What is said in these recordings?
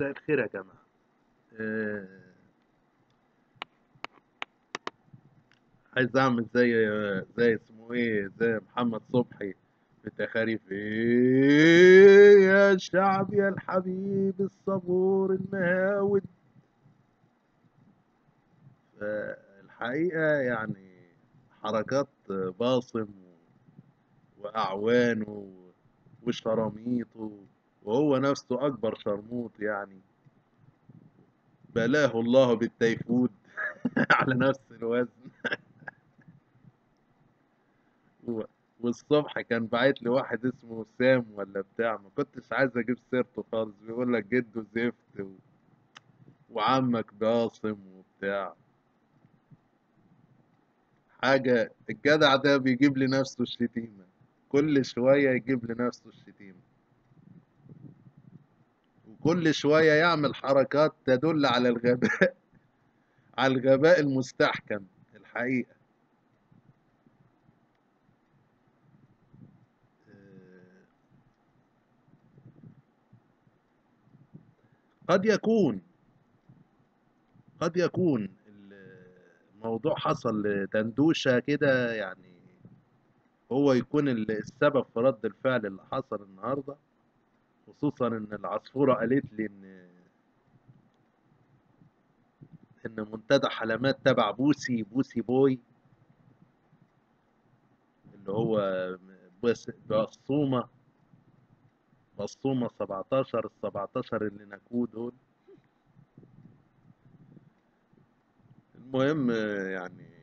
مساء الخير يا جماعة. آه، عايز أعمل زي اسمه إيه، زي محمد صبحي في تخاريف إيه يا شعب يا الحبيب الصبور المهاود. الحقيقة يعني حركات باصم وأعوانه وشراميطه، وهو نفسه أكبر شرموط يعني، بلاه الله بالتيفود على نفس الوزن. و- والصبح كان باعت لي واحد اسمه سام ولا بتاع، ما كنتش عايز اجيب سيرته خالص، بيقول لك جده زفت وعمك باصم وبتاع. حاجة الجدع ده بيجيب لنفسه الشتيمة، كل شوية يجيب لنفسه الشتيمة، وكل شوية يعمل حركات تدل على الغباء على الغباء المستحكم الحقيقة. آه، قد يكون قد يكون الموضوع حصل لدندوشة كده يعني، هو يكون السبب في رد الفعل اللي حصل النهارده. خصوصا ان العصفورة قالت لي ان منتدى حلمات تبع بوسي بوي، اللي هو بصومة 17 ال 17 اللي نكود دول. المهم يعني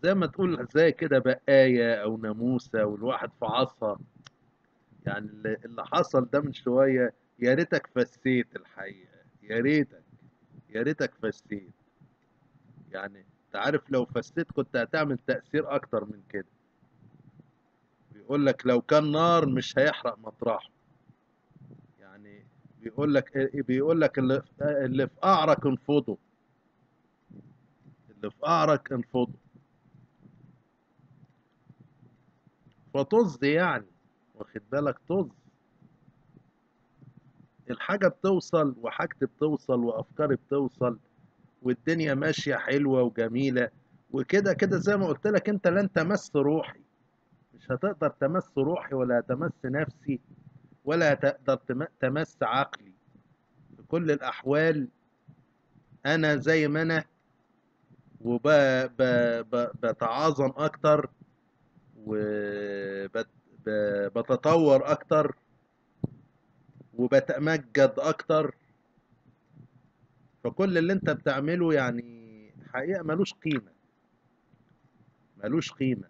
زي ما تقول زي كده بقاية او ناموسة والواحد في عصا. يعني اللي حصل ده من شوية، يا ريتك فسيت الحقيقة، يا ريتك فسيت. يعني انت عارف لو فسيت كنت هتعمل تأثير اكتر من كده. بيقول لك لو كان نار مش هيحرق مطرحه. يعني بيقول لك اللي في قعرك انفضه، اللي في قعرك انفضه. فطز يعني، واخد بالك؟ طز. الحاجة بتوصل وحاجتي بتوصل وافكاري بتوصل، والدنيا ماشية حلوة وجميلة. وكده كده زي ما قلت لك، انت لن تمس روحي، مش هتقدر تمس روحي ولا تمس نفسي ولا تقدر تمس عقلي. في كل الأحوال أنا زي ما أنا، وبتعاظم أكتر وبتطور أكتر وبتمجد أكتر. فكل اللي أنت بتعمله يعني حقيقة ملوش قيمة، ملوش قيمة.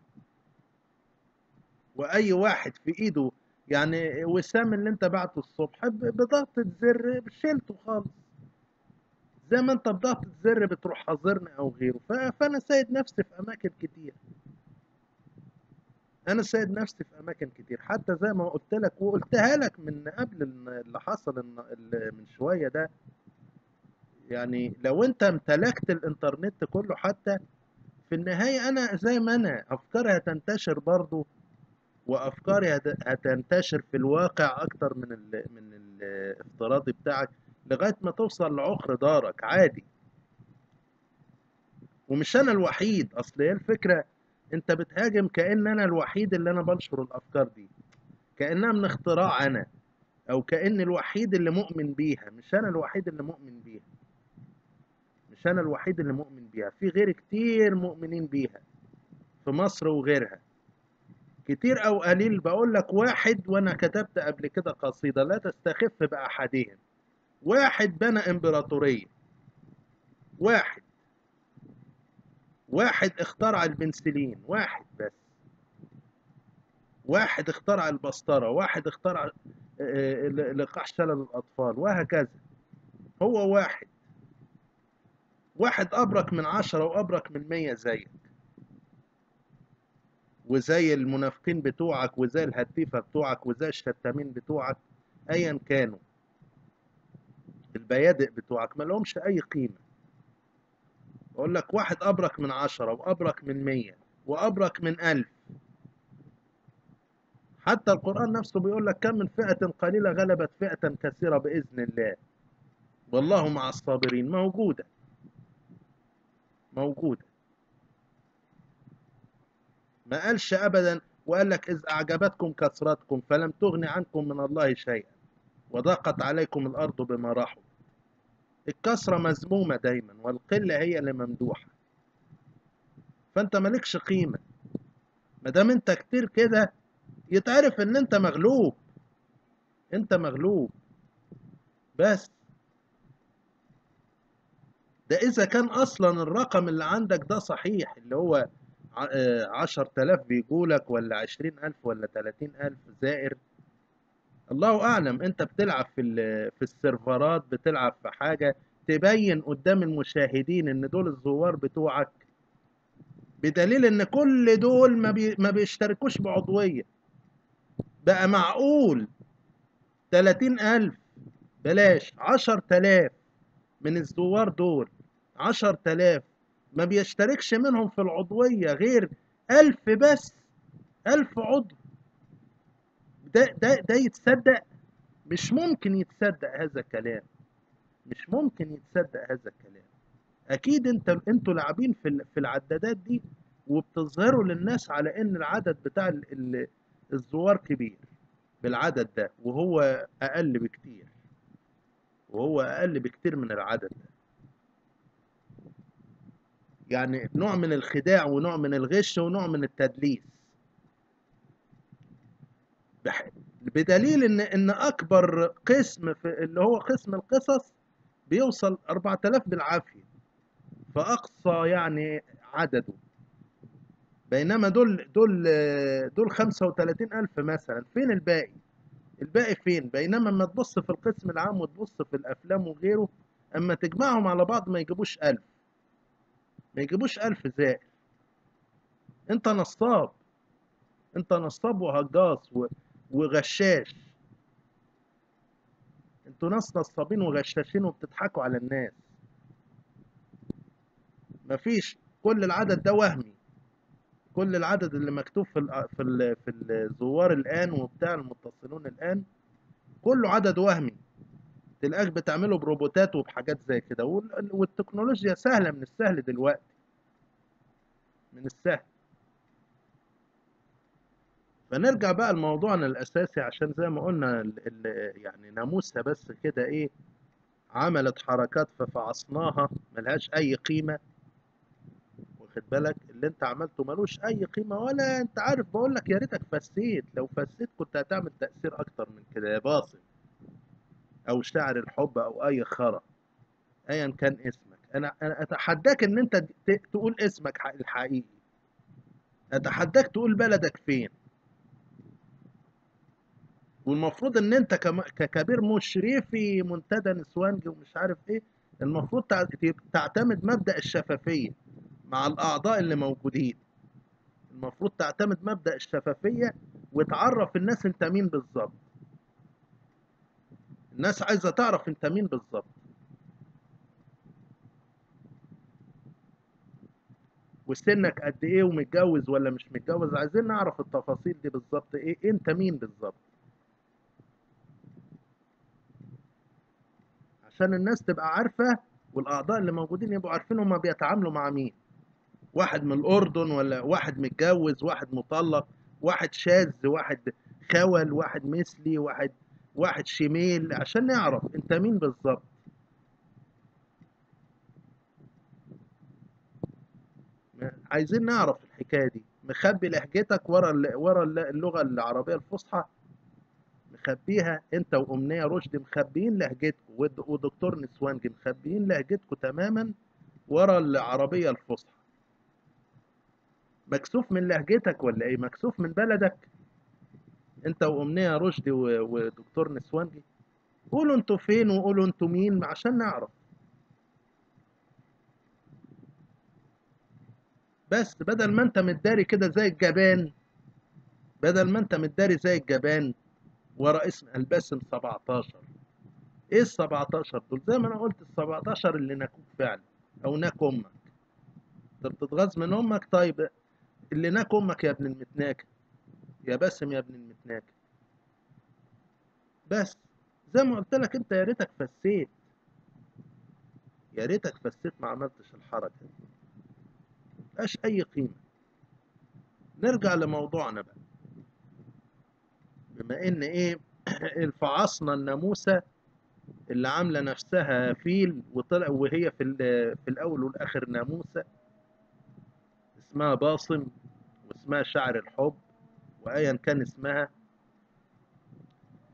وأي واحد في إيده يعني وسام اللي أنت بعته الصبح بضغطة زر شيلته خالص. زي ما انت بضغطة زر بتروح حاضرني او غيره. فانا سايد نفسي في اماكن كتير، انا سايد نفسي في اماكن كتير. حتى زي ما قلت لك وقلتها لك من قبل اللي حصل من شوية ده. يعني لو انت امتلكت الانترنت كله، حتى في النهاية انا زي ما انا افكاري هتنتشر برضو، وافكاري هتنتشر في الواقع اكتر من الافتراضي بتاعك، لغاية ما توصل لعقر دارك عادي. ومش انا الوحيد، اصل هي الفكره، انت بتهاجم كأن انا الوحيد اللي انا بنشر الافكار دي، كأنها من اختراع انا، او كأن الوحيد اللي مؤمن بيها. مش انا الوحيد اللي مؤمن بيها، مش انا الوحيد اللي مؤمن بيها، في غير كتير مؤمنين بيها في مصر وغيرها. كتير او قليل بقول لك واحد، وانا كتبت قبل كده قصيدة لا تستخف بأحدهم. واحد بنى امبراطورية، واحد، واحد اخترع البنسلين، واحد بس. واحد اخترع البسطرة، واحد اخترع لقاح شلل الأطفال، وهكذا. هو واحد، واحد أبرك من 10 وأبرك من 100 زيك وزي المنافقين بتوعك وزي الهتيفة بتوعك وزي الشتامين بتوعك، أيا كانوا البيادق بتوعك ما لهمش أي قيمة. أقول لك واحد أبرك من 10 وأبرك من 100 وأبرك من 1000، حتى القرآن نفسه بيقول لك كم من فئة قليلة غلبت فئة كثيرة بإذن الله، والله مع الصابرين. موجودة، موجودة. ما قالش أبدا، وقال لك إذ أعجبتكم كثرتكم فلم تغن عنكم من الله شيئا وضاقت عليكم الأرض بما رحبت. الكثرة مذمومة دايما، والقلة هي اللي ممدوحة. فأنت مالكش قيمة ما دام أنت كتير كده، يتعرف إن أنت مغلوب. أنت مغلوب بس. ده إذا كان أصلا الرقم اللي عندك ده صحيح، اللي هو 10,000 بيجولك، ولا 20,000 ولا 30,000 زائر، الله أعلم. أنت بتلعب في السيرفرات، بتلعب في حاجة تبين قدام المشاهدين إن دول الزوار بتوعك، بدليل إن كل دول ما بيشتركوش بعضوية. بقى معقول 30,000، بلاش 10,000 من الزوار دول، 10,000 ما بيشتركش منهم في العضوية غير 1000 بس؟ 1000 عضو. ده يتصدق؟ مش ممكن يتصدق هذا الكلام، مش ممكن يتصدق هذا الكلام. اكيد انتوا لاعبين في العدادات دي، وبتظهروا للناس على ان العدد بتاع الزوار كبير بالعدد ده، وهو اقل بكتير، وهو اقل بكتير من العدد ده. يعني نوع من الخداع، ونوع من الغش، ونوع من التدليس. بدليل ان اكبر قسم في اللي هو قسم القصص بيوصل 4000 بالعافية، فاقصى يعني عدده. بينما دول 35,000 مثلا. فين الباقي؟ الباقي فين؟ بينما اما تبص في القسم العام وتبص في الافلام وغيره، اما تجمعهم على بعض ما يجيبوش 1000، ما يجيبوش 1000 زائر. انت نصاب، انت نصاب وهجاص وغشاش. انتوا ناس نصابين وغشاشين وبتضحكوا على الناس. مفيش، كل العدد ده وهمي. كل العدد اللي مكتوب في الزوار الان وبتاع المتصلون الان كله عدد وهمي. تلاقيك بتعمله بروبوتات وبحاجات زي كده، والتكنولوجيا سهلة، من السهل دلوقتي، من السهل. فنرجع بقى لموضوعنا الأساسي، عشان زي ما قلنا يعني ناموسها بس كده إيه، عملت حركات ففعصناها ملهاش أي قيمة. واخد بالك؟ اللي أنت عملته ملوش أي قيمة، ولا أنت عارف. بقول لك يا ريتك فسيت، لو فسيت كنت هتعمل تأثير أكتر من كده يا باصم، أو شاعر الحب، أو أي خرا ايا كان اسمك. انا اتحداك ان انت تقول اسمك الحقيقي. اتحداك تقول بلدك فين. والمفروض ان انت ككبير مشرفي منتدى نسوانجي ومش عارف ايه، المفروض تعتمد مبدأ الشفافية مع الاعضاء اللي موجودين. المفروض تعتمد مبدأ الشفافية، وتعرف الناس انت مين بالظبط. الناس عايزة تعرف انت مين بالظبط. وسنك قد ايه، ومتجوز ولا مش متجوز. عايزين نعرف التفاصيل دي بالظبط، ايه انت مين بالظبط، عشان الناس تبقى عارفة، والأعضاء اللي موجودين يبقوا عارفين هما بيتعاملوا مع مين. واحد من الأردن، ولا واحد متجوز، واحد مطلق، واحد شاذ، واحد خول، واحد مثلي، واحد شميل، عشان نعرف انت مين بالظبط. عايزين نعرف الحكاية دي. مخبي لهجتك ورا اللغة العربية الفصحى، مخبيها. انت وأمنية رشدي مخبيين لهجتكم، ودكتور نسوانجي مخبيين لهجتكم تماما ورا العربية الفصحى. مكسوف من لهجتك ولا ايه؟ مكسوف من بلدك؟ انت وامنيه رشدي ودكتور نسوانجي، قولوا انتوا فين، وقولوا انتوا مين عشان نعرف. بس بدل ما انت متداري كده زي الجبان، بدل ما انت متداري زي الجبان ورا اسم الباسم 17. ايه ال 17 دول؟ زي ما انا قلت، ال 17 اللي ناكوك فعلا، او ناك امك. انت بتتغاظ من امك؟ طيب اللي ناك امك يا ابن المتناكه، يا باسم يا ابن المتناكر. بس زي ما قلت لك انت، يا ريتك فسيت، يا ريتك فسيت ما عملتش الحركه دي، ملهاش اي قيمه. نرجع لموضوعنا بقى. بما ان ايه الفعصنا الناموسه اللي عامله نفسها فيل وطلع وهي في الاول والاخر ناموسه، اسمها باصم واسمها شعر الحب وايا كان اسمها،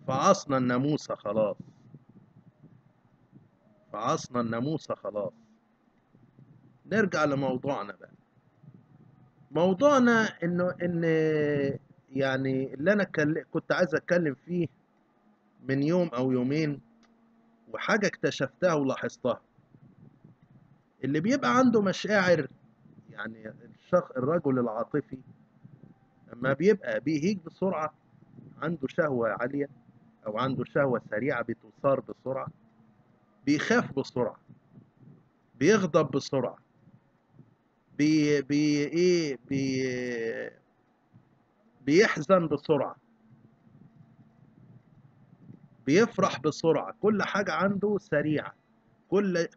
فعصنا الناموسه خلاص، فعصنا الناموسه خلاص. نرجع لموضوعنا بقى. موضوعنا ان يعني اللي انا كنت عايز اتكلم فيه من يوم او يومين، وحاجه اكتشفتها ولاحظتها. اللي بيبقى عنده مشاعر، يعني الرجل العاطفي اما بيبقى بيهيج بسرعه، عنده شهوه عاليه او عنده شهوه سريعه بتثار بسرعه، بيخاف بسرعه، بيغضب بسرعه، بي بي ايه بي بيحزن بسرعه، بيفرح بسرعة، كل حاجة عنده سريعة.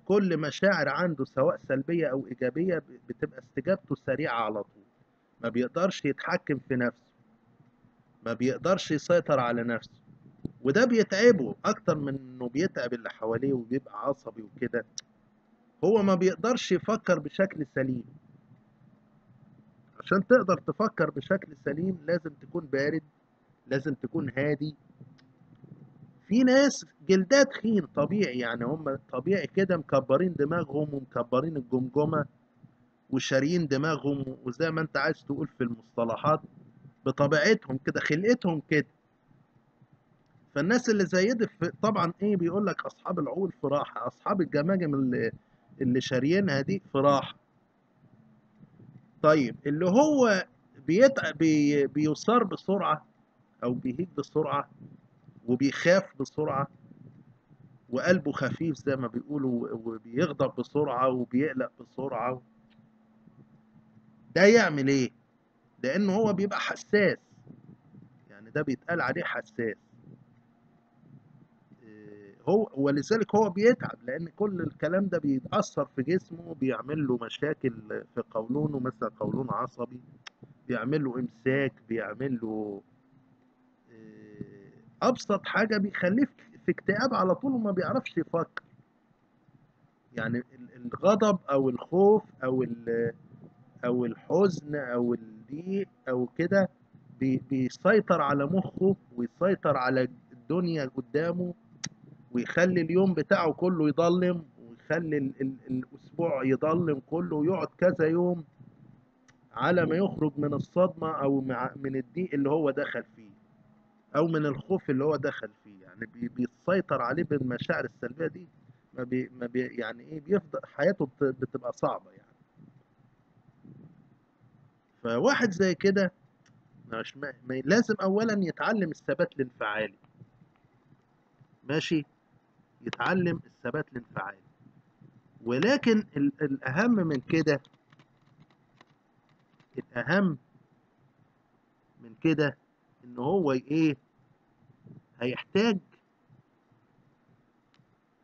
كل مشاعر عنده سواء سلبية أو إيجابية بتبقى استجابته سريعة على طول. ما بيقدرش يتحكم في نفسه، ما بيقدرش يسيطر على نفسه. وده بيتعبه أكتر من إنه بيتعب اللي حواليه وبيبقى عصبي وكده. هو ما بيقدرش يفكر بشكل سليم. عشان تقدر تفكر بشكل سليم لازم تكون بارد، لازم تكون هادي. في ناس جلدها تخين طبيعي، يعني هم طبيعي كده مكبرين دماغهم ومكبرين الجمجمة وشاريين دماغهم، وزي ما انت عايز تقول في المصطلحات، بطبيعتهم كده، خلقتهم كده. فالناس اللي زي دي طبعا ايه بيقول لك اصحاب العقول في راحة، اصحاب الجماجم اللي شاريينها دي في راحة. طيب اللي هو بيصار بسرعة او بيهيج بسرعة وبيخاف بسرعة وقلبه خفيف زي ما بيقولوا وبيغضب بسرعة وبيقلق بسرعة، ده يعمل ايه؟ لانه هو بيبقى حساس، يعني ده بيتقال عليه حساس. هو ولذلك هو بيتعب، لان كل الكلام ده بيتأثر في جسمه، بيعمل له مشاكل في قولونه، مثلا قولون عصبي، بيعمل له امساك، بيعمل له ابسط حاجة بيخليه في اكتئاب على طول وما بيعرفش يفكر. يعني الغضب او الخوف او الحزن او الضيق او كده بيسيطر على مخه ويسيطر على الدنيا قدامه، ويخلي اليوم بتاعه كله يضلم، ويخلي الاسبوع يضلم كله، ويقعد كذا يوم على ما يخرج من الصدمة او من الضيق اللي هو دخل فيه، او من الخوف اللي هو دخل فيه. يعني بيسيطر عليه بالمشاعر السلبية دي. ما بي يعني ايه بيفضل حياته بتبقى صعبة يعني. فواحد زي كده مش لازم اولا يتعلم الثبات الانفعالي. ماشي، يتعلم الثبات الانفعالي. ولكن الاهم من كده، الاهم من كده ان هو ايه، هيحتاج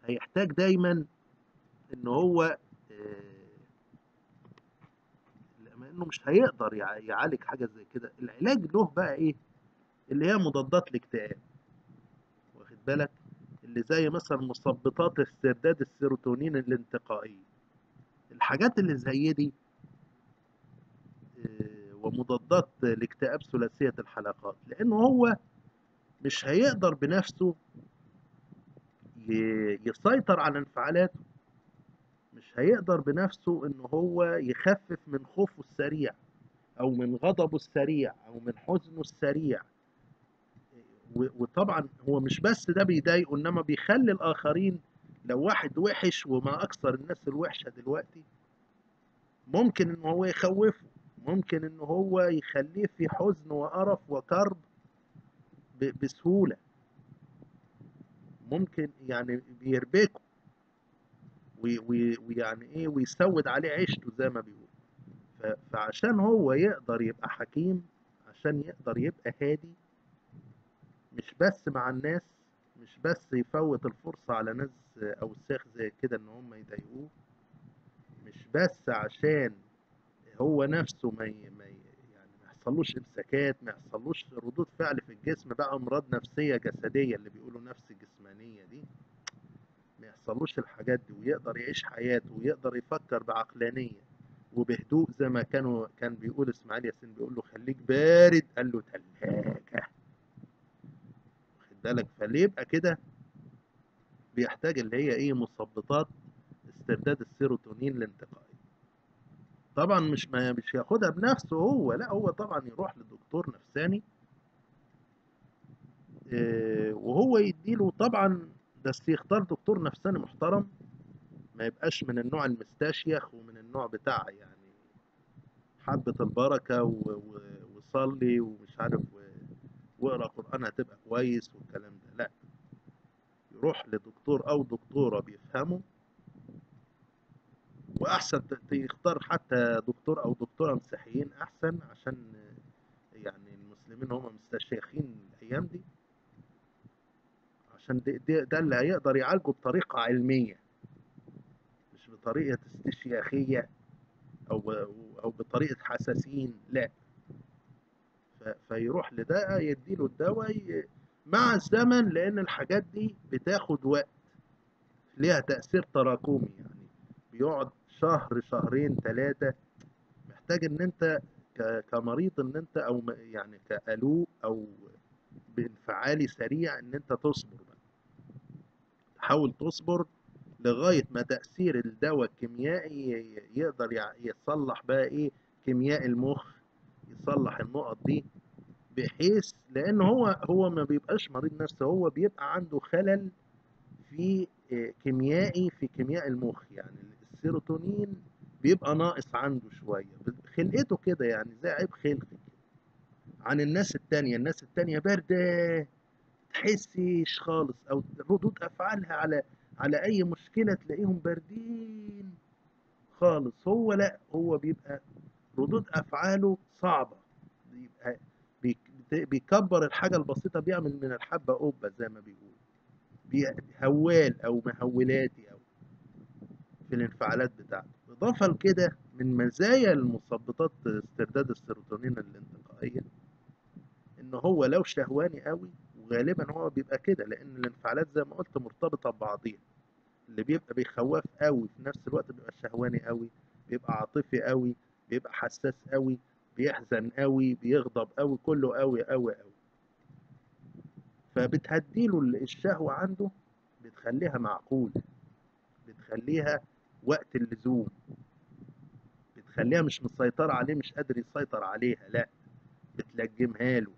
هيحتاج دايما ان هو لانه مش هيقدر يعالج حاجه زي كده. العلاج له بقى ايه؟ اللي هي مضادات الاكتئاب، واخد بالك؟ اللي زي مثلا مثبطات استرداد السيروتونين الانتقائيه. الحاجات اللي زي دي ومضادات الاكتئاب ثلاثية الحلقات، لأنه هو مش هيقدر بنفسه يسيطر على انفعالاته، مش هيقدر بنفسه إن هو يخفف من خوفه السريع أو من غضبه السريع أو من حزنه السريع. وطبعا هو مش بس ده بيضايقه، إنما بيخلي الآخرين، لو واحد وحش وما أكثر الناس الوحشة دلوقتي، ممكن إن هو يخوفه، ممكن إن هو يخليه في حزن وقرف وكرب بسهولة، ممكن يعني بيربكه ويعني ايه ويسود عليه عيشته زي ما بيقول. فعشان هو يقدر يبقى حكيم، عشان يقدر يبقى هادي، مش بس مع الناس، مش بس يفوت الفرصة على ناس أوساخ زي كده إن هم يضايقوه، مش بس عشان هو نفسه يعني ما يحصلوش امساكات، ما يحصلوش ردود فعل في الجسم بقى، امراض نفسيه جسديه اللي بيقولوا نفس جسمانيه دي، ما يحصلوش الحاجات دي، ويقدر يعيش حياته ويقدر يفكر بعقلانيه وبهدوء، زي ما كان بيقول اسماعيل ياسين، بيقول له خليك بارد، قال له تلاجه. واخد بالك؟ فاللي يبقى كده بيحتاج اللي هي ايه، مثبطات استرداد السيروتونين الانتقائي. طبعا مش ياخدها بنفسه هو، لا، هو طبعا يروح لدكتور نفساني، وهو يديله طبعا، بس يختار دكتور نفساني محترم، ما يبقاش من النوع المستشيخ ومن النوع بتاع يعني حبة البركة وصلي ومش عارف واقرا قرآن هتبقى كويس والكلام ده، لا، يروح لدكتور او دكتورة بيفهموا. واحسن يختار حتى دكتور او دكتورة مسيحيين احسن، عشان يعني المسلمين هم مستشيخين الايام دي، عشان ده اللي هيقدر يعالجه بطريقة علمية، مش بطريقة استشياخية أو بطريقة حساسين، لا. فيروح لده يديله الدواء مع الزمن، لأن الحاجات دي بتاخد وقت، ليها تأثير تراكمي، يعني بيقعد شهر شهرين ثلاثة، محتاج إن أنت كمريض، إن أنت أو يعني كقلوق أو بانفعالي سريع، إن أنت تصبر بقى، تحاول تصبر لغاية ما تأثير الدواء الكيميائي يقدر يصلح بقى إيه، كيمياء المخ، يصلح النقط دي، بحيث لأن هو ما بيبقاش مريض نفسي، هو بيبقى عنده خلل في كيميائي في كيمياء المخ، يعني السيروتونين بيبقى ناقص عنده شوية، خلقته كده يعني زي عيب خلقي عن الناس التانية. الناس التانية باردة، تحسش خالص، او ردود افعالها على اي مشكله تلاقيهم باردين خالص. هو لا، هو بيبقى ردود افعاله صعبه، بيبقى بيكبر الحاجه البسيطه، بيعمل من الحبه قبه زي ما بيقول، هوال او مهولاتي او في الانفعالات بتاعته. اضافه لكده، من مزايا المثبطات استرداد السيروتونين الانتقائيه، ان هو لو شهواني قوي، وغالبا هو بيبقى كده لان الانفعالات زي ما قلت مرتبطه ببعضيها، اللي بيبقى بيخوف قوي في نفس الوقت بيبقى شهواني قوي، بيبقى عاطفي قوي، بيبقى حساس قوي، بيحزن قوي، بيغضب قوي، كله قوي قوي قوي. فبتهديله الشهوه عنده، بتخليها معقوله، بتخليها وقت اللزوم، بتخليها مش مسيطره عليه، مش قادر يسيطر عليها، لا، بتلجمها له،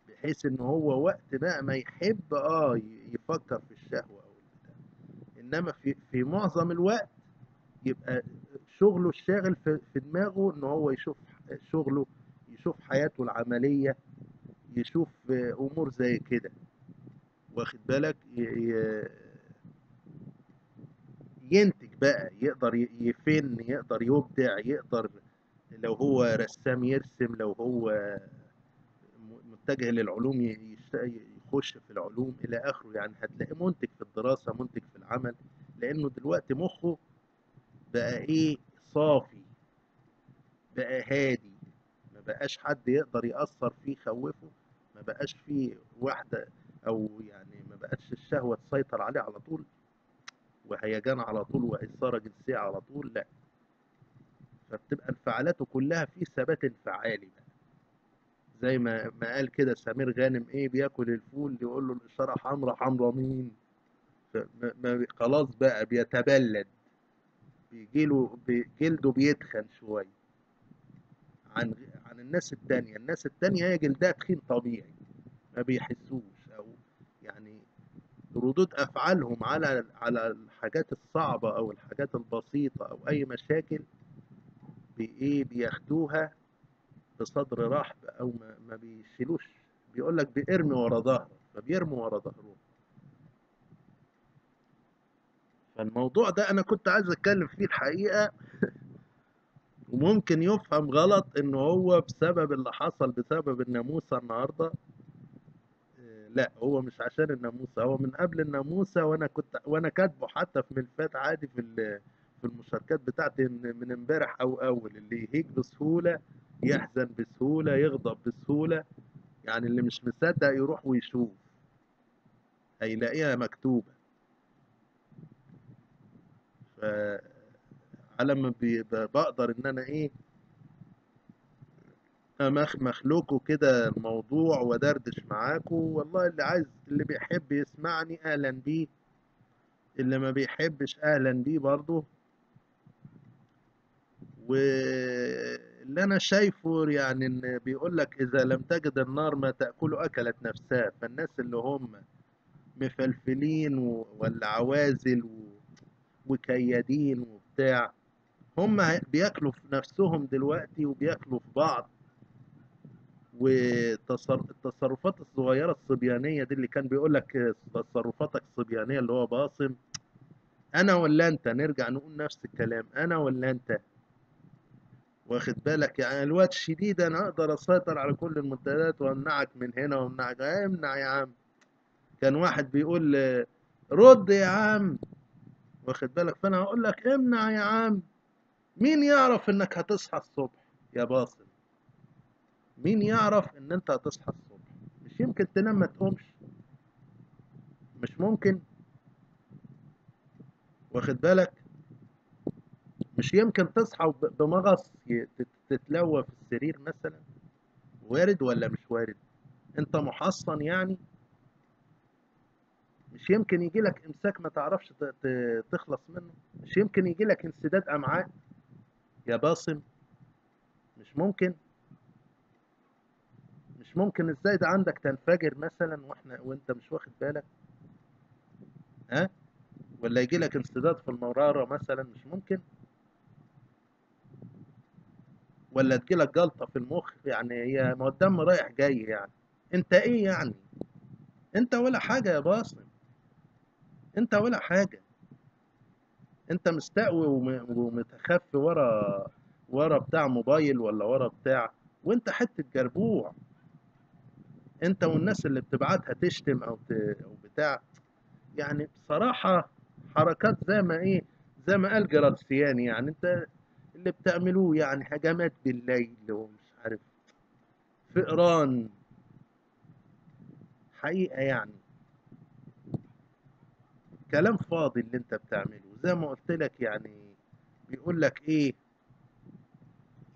بحيث ان هو وقت بقى ما يحب يفكر في الشهوة او البتاع. انما في معظم الوقت يبقى شغله الشاغل في دماغه ان هو يشوف شغله، يشوف حياته العملية، يشوف امور زي كده، واخد بالك؟ ينتج بقى، يقدر يفن، يقدر يبدع، يقدر لو هو رسام يرسم، لو هو متجه للعلوم يخش في العلوم الى اخره، يعني هتلاقي منتج في الدراسه، منتج في العمل، لانه دلوقتي مخه بقى ايه، صافي، بقى هادي، ما بقاش حد يقدر يأثر فيه يخوفه، ما بقاش فيه واحده، او يعني ما بقاش الشهوه تسيطر عليه على طول، وهيجان على طول، واثاره جنسيه على طول، لا. فبتبقى انفعالاته كلها في ثبات انفعالي بقى، زي ما قال كده سمير غانم، ايه، بياكل الفول يقول له الاشاره حمرا، حمرا مين؟ خلاص بقى بيتبلد، بيجيله جلده بيتخن شويه عن الناس التانية. الناس التانية هي جلدها تخين طبيعي، ما بيحسوش، او يعني ردود افعالهم على الحاجات الصعبه او الحاجات البسيطه او اي مشاكل، بايه، بياخدوها بصدر رحب، او ما بيشيلوش، بيقول لك بيرمي ورا ظهره، فبيرموا ورا ظهرهم. فالموضوع ده انا كنت عايز اتكلم فيه الحقيقه، وممكن يفهم غلط ان هو بسبب اللي حصل بسبب الناموسة النهاردة. لا، هو مش عشان الناموسة، هو من قبل الناموسة، وانا كاتبه حتى في ملفات عادي في المشاركات بتاعتي، إن من امبارح او اول اللي يهيج بسهولة يحزن بسهولة يغضب بسهولة. يعني اللي مش مصدق يروح ويشوف، هيلاقيها مكتوبة. ف على ما بقدر ان انا ايه مخلوقه كده الموضوع ودردش معاكم. والله اللي عايز اللي بيحب يسمعني اهلا بيه، اللي ما بيحبش اهلا بيه برضه. واللي انا شايفه يعني ان بيقول لك اذا لم تجد النار ما تاكل اكلت نفسها. فالناس اللي هم مفلفلين ولا عوازل وكيادين وبتاع، هم بياكلوا في نفسهم دلوقتي وبياكلوا في بعض. والتصرفات الصغيرة الصبيانية دي اللي كان بيقول لك تصرفاتك الصبيانية اللي هو باصم، أنا ولا أنت نرجع نقول نفس الكلام، أنا ولا أنت. واخد بالك؟ يعني الوقت شديد أنا أقدر أسيطر على كل المنتديات وأمنعك من هنا وأمنعك، امنع يا عم. كان واحد بيقول رد يا عم، واخد بالك؟ فأنا هقول لك امنع يا عم. مين يعرف إنك هتصحى الصبح يا باصم؟ مين يعرف إن أنت هتصحى الصبح؟ مش يمكن تنام ما تقومش؟ مش ممكن؟ واخد بالك؟ مش يمكن تصحى بمغص تتلوى في السرير مثلا؟ وارد ولا مش وارد؟ انت محصن يعني؟ مش يمكن يجي لك امساك ما تعرفش تخلص منه؟ مش يمكن يجي لك انسداد امعاء يا باصم؟ مش ممكن؟ مش ممكن ازاي ده عندك تنفجر مثلا وانت مش واخد بالك؟ ها؟ ولا يجي لك انسداد في المرارة مثلا؟ مش ممكن؟ ولا تجي لك جلطة في المخ؟ يعني هي ما هو الدم رايح جاي يعني. انت ايه يعني؟ انت ولا حاجة يا باصم، انت ولا حاجة. انت مستقوي ومتخفي ورا بتاع موبايل ولا ورا بتاع، وانت حتة جربوع. انت والناس اللي بتبعتها تشتم او بتاع. يعني بصراحة حركات زي ما ايه، زي ما قال جراتسياني، يعني انت اللي بتعملوه يعني هجمات بالليل ومش عارف فئران، حقيقة يعني كلام فاضي اللي انت بتعمله. زي ما قلت لك يعني، بيقول لك ايه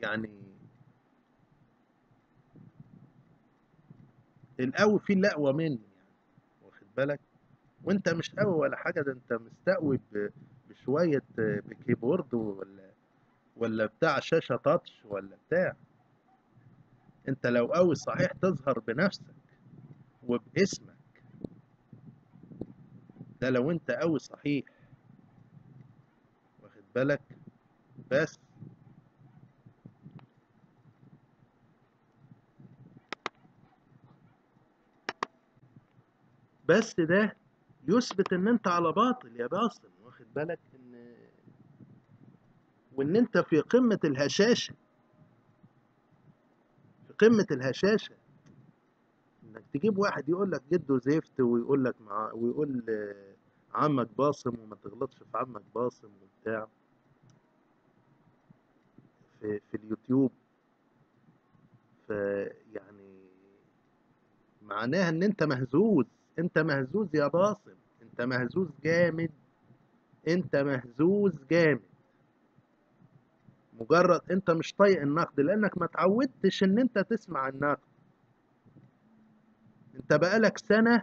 يعني، القوي فيه الأقوى مني يعني، واخد بالك؟ وانت مش قوي ولا حاجة، ده انت مستقوي بشوية بكيبورد ولا بتاع شاشة تاتش ولا بتاع. انت لو قوي صحيح تظهر بنفسك وباسمك، ده لو انت قوي صحيح، واخد بالك؟ بس بس ده يثبت ان انت على باطل يا باطل، واخد بالك؟ وان انت في قمة الهشاشة، في قمة الهشاشة. انك تجيب واحد يقول لك جده زفت، ويقول لك ويقول عمك باصم وما تغلطش في عمك باصم وبتاع في اليوتيوب. فيعني معناها ان انت مهزوز. انت مهزوز يا باصم، انت مهزوز جامد، انت مهزوز جامد. مجرد انت مش طايق النقد لانك ما تعودتش ان انت تسمع النقد. انت بقالك سنة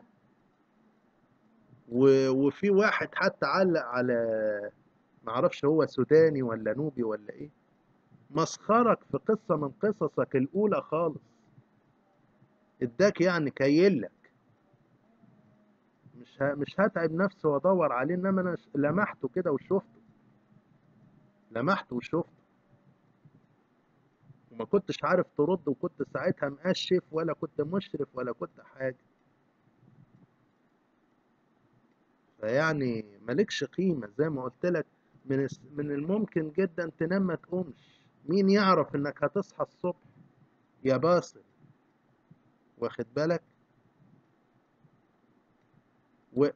وفي واحد حتى علق على، معرفش هو سوداني ولا نوبي ولا ايه، مسخرك في قصة من قصصك الأولى خالص، اداك يعني كيلك. مش هتعب نفسي وادور عليه، انما انا لمحته كده وشفته، لمحته وشفته. وما كنتش عارف ترد، وكنت ساعتها مقشف، ولا كنت مشرف، ولا كنت حاجة. فيعني مالكش قيمة زي ما قلت لك. من الممكن جدا تنام ما تقومش، مين يعرف انك هتصحى الصبح يا باسل؟ واخد بالك؟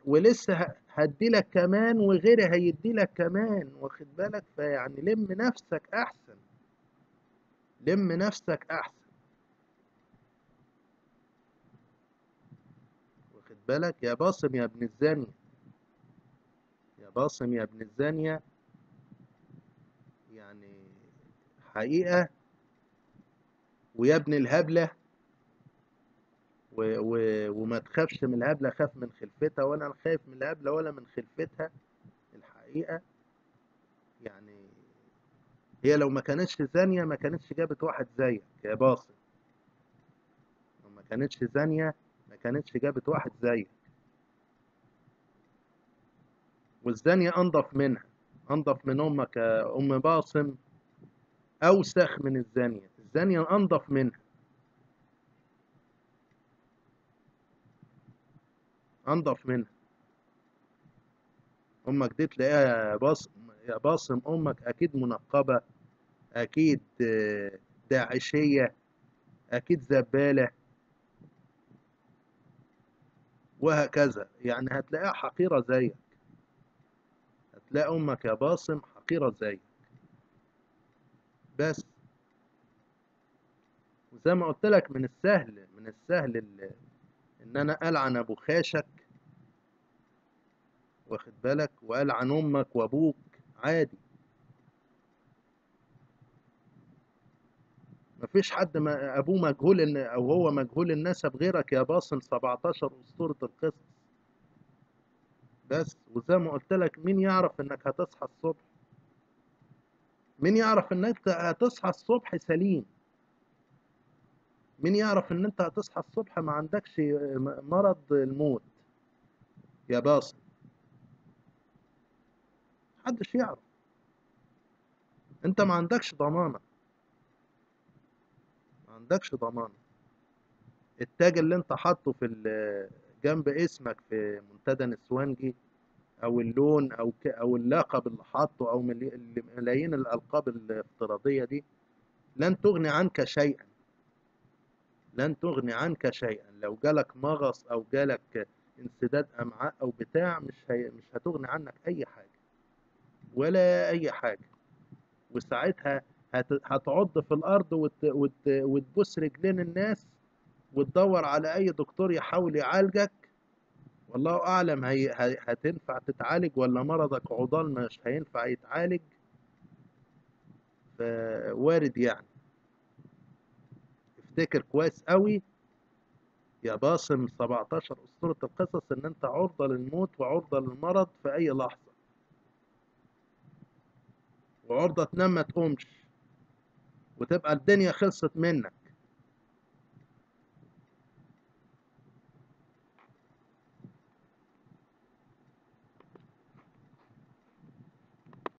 ولسه هديلك كمان وغيري هيديلك كمان، واخد بالك؟ فيعني لم نفسك احسن، لم نفسك احسن، واخد بالك يا باسم يا ابن الزانية؟ يا باسم يا ابن الزانية، يعني حقيقة. ويا ابن الهبلة، وما تخافش من الهبلة، خاف من خلفتها، ولا انا خايف من الهبلة ولا من خلفتها. الحقيقة يعني هي لو ما كانتش زانية ما كانتش جابت واحد زيك يا باسم. لو ما كانتش زانية ما كانتش جابت واحد زيك. والزانية انضف منها، انضف من امك يا ام باسم، اوسخ من الزانية، الزانية انضف منها، انضف منها. امك دي تلاقيها يا باسم، يا باسم امك اكيد منقبة، اكيد داعشية، اكيد زبالة، وهكذا. يعني هتلاقيها حقيرة زيك، هتلاقي امك يا باسم حقيرة زيك. بس وزي ما قلت لك، من السهل، من السهل ان انا العن ابو خاشك، واخد بالك، والعن امك وابوك عادي. مفيش حد ما ابوه مجهول او هو مجهول النسب غيرك يا باسم 17 اسطورة القصص. بس وزي ما قلت لك، مين يعرف انك هتصحى الصبح؟ مين يعرف انك هتصحى الصبح سليم؟ مين يعرف ان انت هتصحى الصبح ما عندكش مرض الموت يا باسم؟ محدش يعرف. انت ما عندكش ضمانة، ما عندكش ضمانة. التاج اللي انت حاطه في جنب اسمك في منتدى نسوانجي، او اللون او اللقب اللي حاطه، او ملايين الالقاب الافتراضية دي، لن تغني عنك شيئا، لن تغني عنك شيئا. لو جالك مغص او جالك انسداد امعاء او بتاع، مش هتغني عنك اي حاجة ولا اي حاجة. وساعتها هتعض في الارض وتبوس رجلين الناس، وتدور على اي دكتور يحاول يعالجك. والله اعلم هتنفع تتعالج ولا مرضك عضال مش هينفع يتعالج. فوارد يعني. افتكر كويس قوي يا باسم 17 اسطورة القصص ان انت عرضة للموت وعرضة للمرض في اي لحظة، وعرضة تنام ما تقومش، وتبقى الدنيا خلصت منك.